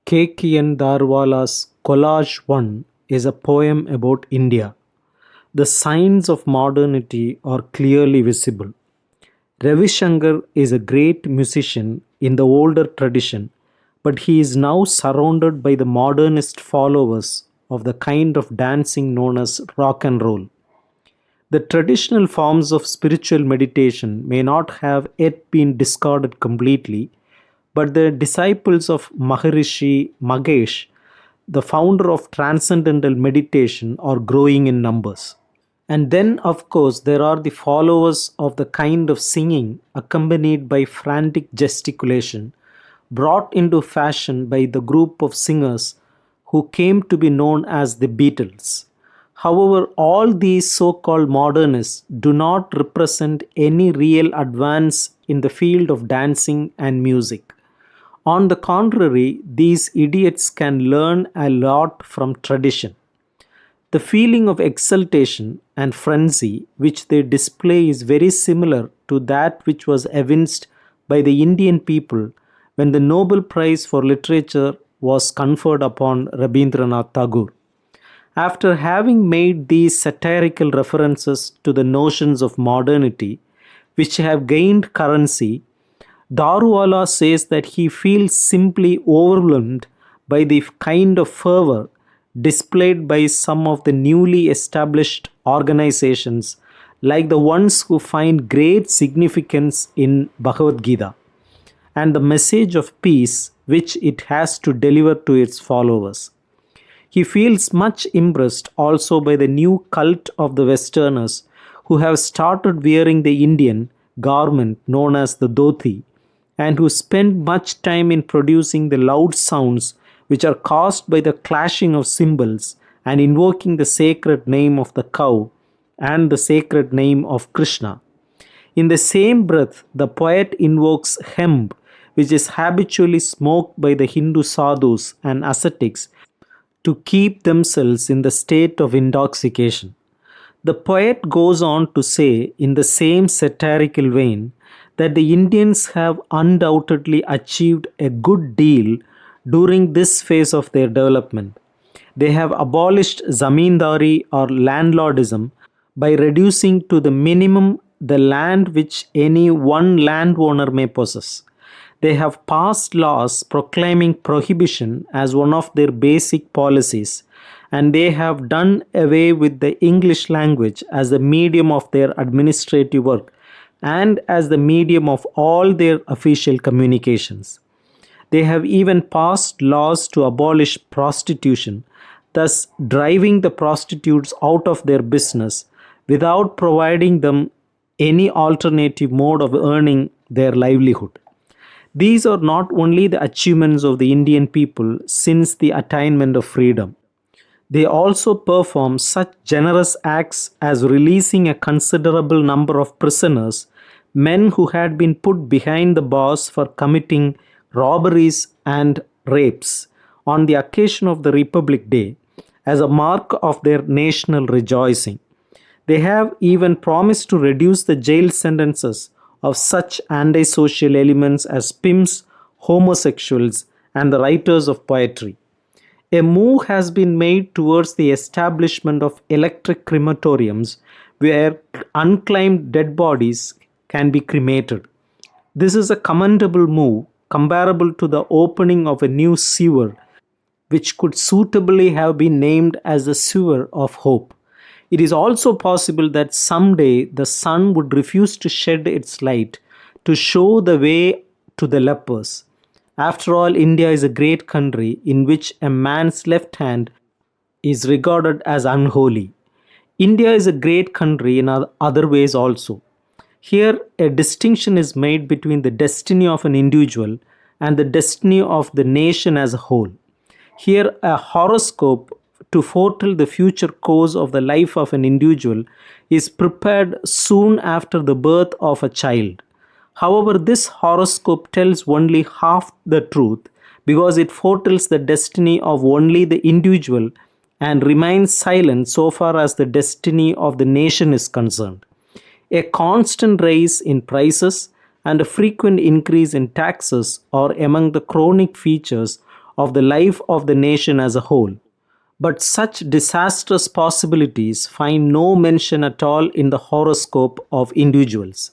Keki and Daruwalla's Collage 1 is a poem about India. The signs of modernity are clearly visible. Ravi Shankar is a great musician in the older tradition, but he is now surrounded by the modernist followers of the kind of dancing known as rock and roll. The traditional forms of spiritual meditation may not have yet been discarded completely, but the disciples of Maharishi Magesh, the founder of transcendental meditation, are growing in numbers. And then, of course, there are the followers of the kind of singing accompanied by frantic gesticulation, brought into fashion by the group of singers who came to be known as the Beatles. However, all these so called modernists do not represent any real advance in the field of dancing and music. On the contrary, these idiots can learn a lot from tradition. The feeling of exultation and frenzy which they display is very similar to that which was evinced by the Indian people when the Nobel Prize for Literature was conferred upon Rabindranath Tagore. After having made these satirical references to the notions of modernity, which have gained currency, Daruwalla says that he feels simply overwhelmed by the kind of fervor displayed by some of the newly established organizations like the ones who find great significance in Bhagavad Gita and the message of peace which it has to deliver to its followers. He feels much impressed also by the new cult of the Westerners who have started wearing the Indian garment known as the dhoti and who spend much time in producing the loud sounds which are caused by the clashing of cymbals and invoking the sacred name of the cow and the sacred name of Krishna. In the same breath, the poet invokes hemp, which is habitually smoked by the Hindu sadhus and ascetics to keep themselves in the state of intoxication. The poet goes on to say, in the same satirical vein, that the Indians have undoubtedly achieved a good deal during this phase of their development. They have abolished zamindari or landlordism by reducing to the minimum the land which any one landowner may possess. They have passed laws proclaiming prohibition as one of their basic policies, and they have done away with the English language as the medium of their administrative work and as the medium of all their official communications. They have even passed laws to abolish prostitution, thus driving the prostitutes out of their business without providing them any alternative mode of earning their livelihood. These are not only the achievements of the Indian people since the attainment of freedom. They also perform such generous acts as releasing a considerable number of prisoners, men who had been put behind the bars for committing robberies and rapes on the occasion of the Republic Day as a mark of their national rejoicing. They have even promised to reduce the jail sentences of such antisocial elements as pimps, homosexuals, and the writers of poetry. A move has been made towards the establishment of electric crematoriums where unclaimed dead bodies can be cremated. This is a commendable move comparable to the opening of a new sewer, which could suitably have been named as the sewer of hope. It is also possible that someday the sun would refuse to shed its light to show the way to the lepers. After all, India is a great country in which a man's left hand is regarded as unholy. India is a great country in other ways also. Here, a distinction is made between the destiny of an individual and the destiny of the nation as a whole. Here, a horoscope to foretell the future course of the life of an individual is prepared soon after the birth of a child. However, this horoscope tells only half the truth because it foretells the destiny of only the individual and remains silent so far as the destiny of the nation is concerned. A constant rise in prices and a frequent increase in taxes are among the chronic features of the life of the nation as a whole. But such disastrous possibilities find no mention at all in the horoscope of individuals.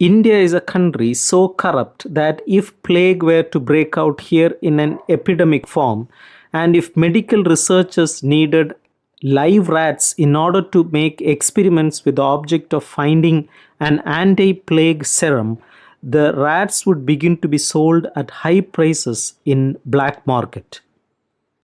India is a country so corrupt that if plague were to break out here in an epidemic form, and if medical researchers needed live rats in order to make experiments with the object of finding an anti plague serum, the rats would begin to be sold at high prices in black market.